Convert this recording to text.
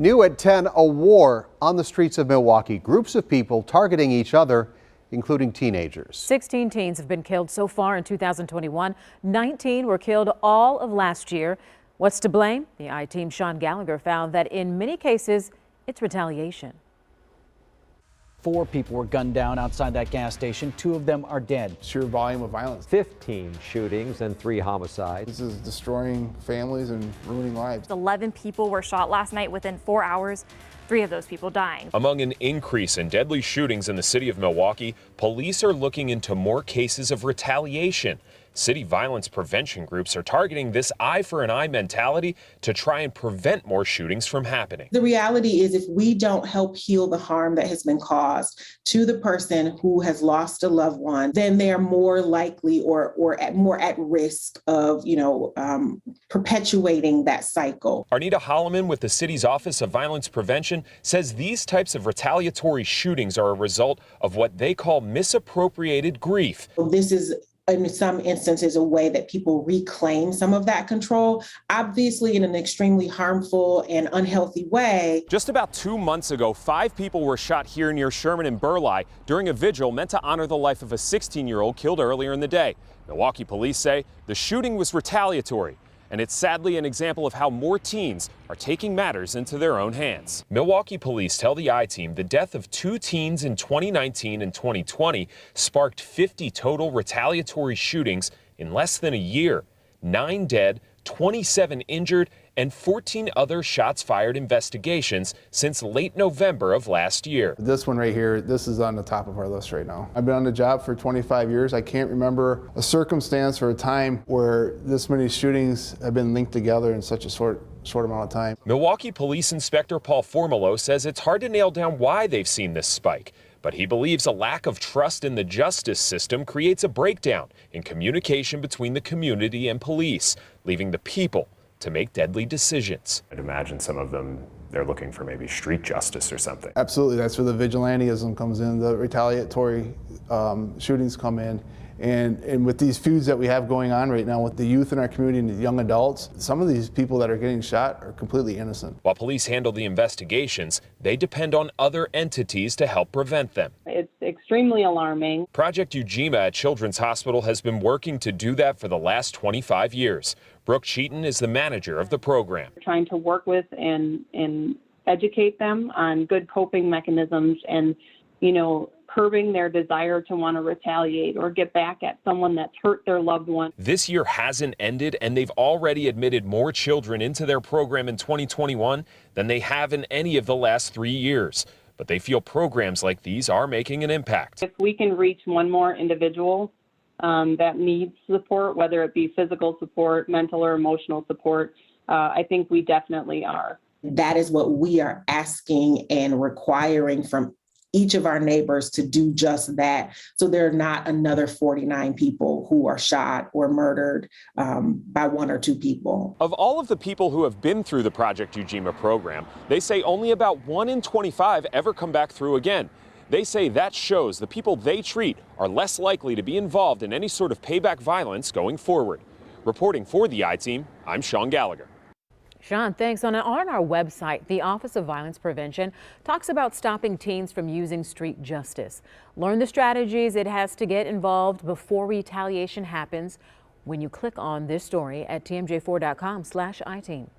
New at 10, a war on the streets of Milwaukee. Groups of people targeting each other, including teenagers. 16 teens have been killed so far in 2021. 19 were killed all of last year. What's to blame? The I-Team's Sean Gallagher found that in many cases, it's retaliation. 4 people were gunned down outside that gas station. 2 of them are dead. Sheer volume of violence. 15 shootings and 3 homicides. This is destroying families and ruining lives. 11 people were shot last night within 4 hours. 3 of those people dying. Among an increase in deadly shootings in the city of Milwaukee, police are looking into more cases of retaliation. City violence prevention groups are targeting this eye for an eye mentality to try and prevent more shootings from happening. The reality is if we don't help heal the harm that has been caused to the person who has lost a loved one, then they are more likely or more at risk of, perpetuating that cycle. Arnita Holloman with the city's Office of Violence Prevention says these types of retaliatory shootings are a result of what they call misappropriated grief. This is in some instances a way that people reclaim some of that control, obviously in an extremely harmful and unhealthy way. Just about 2 months ago, 5 people were shot here near Sherman and Burleigh during a vigil meant to honor the life of a 16-year-old killed earlier in the day. Milwaukee police say the shooting was retaliatory, and it's sadly an example of how more teens are taking matters into their own hands. Milwaukee police tell the I-Team the death of 2 teens in 2019 and 2020 sparked 50 total retaliatory shootings in less than a year. 9 dead, 27 injured, and 14 other shots fired investigations since late November of last year. This one right here, this is on the top of our list right now. I've been on the job for 25 years. I can't remember a circumstance or a time where this many shootings have been linked together in such a short amount of time. Milwaukee Police Inspector Paul Formolo says it's hard to nail down why they've seen this spike, but he believes a lack of trust in the justice system creates a breakdown in communication between the community and police, leaving the people to make deadly decisions. I'd imagine some of them, they're looking for maybe street justice or something. Absolutely, that's where the vigilantism comes in, the retaliatory shootings come in. And with these feuds that we have going on right now with the youth in our community and the young adults, some of these people that are getting shot are completely innocent. While police handle the investigations, they depend on other entities to help prevent them. It's extremely alarming. Project Ujima at Children's Hospital has been working to do that for the last 25 years. Brooke Cheaton is the manager of the program. We're trying to work with and educate them on good coping mechanisms and, curbing their desire to want to retaliate or get back at someone that's hurt their loved one. This year hasn't ended, and they've already admitted more children into their program in 2021 than they have in any of the last 3 years. But they feel programs like these are making an impact. If we can reach one more individual that needs support, whether it be physical support, mental or emotional support, I think we definitely are. That is what we are asking and requiring from each of our neighbors to do just that. So there are not another 49 people who are shot or murdered by 1 or 2 people. Of all of the people who have been through the Project Ujima program, they say only about 1 in 25 ever come back through again. They say that shows the people they treat are less likely to be involved in any sort of payback violence going forward. Reporting for the I-Team, I'm Sean Gallagher. Sean, thanks. On our website, the Office of Violence Prevention talks about stopping teens from using street justice. Learn the strategies it has to get involved before retaliation happens when you click on this story at tmj4.com/I-Team.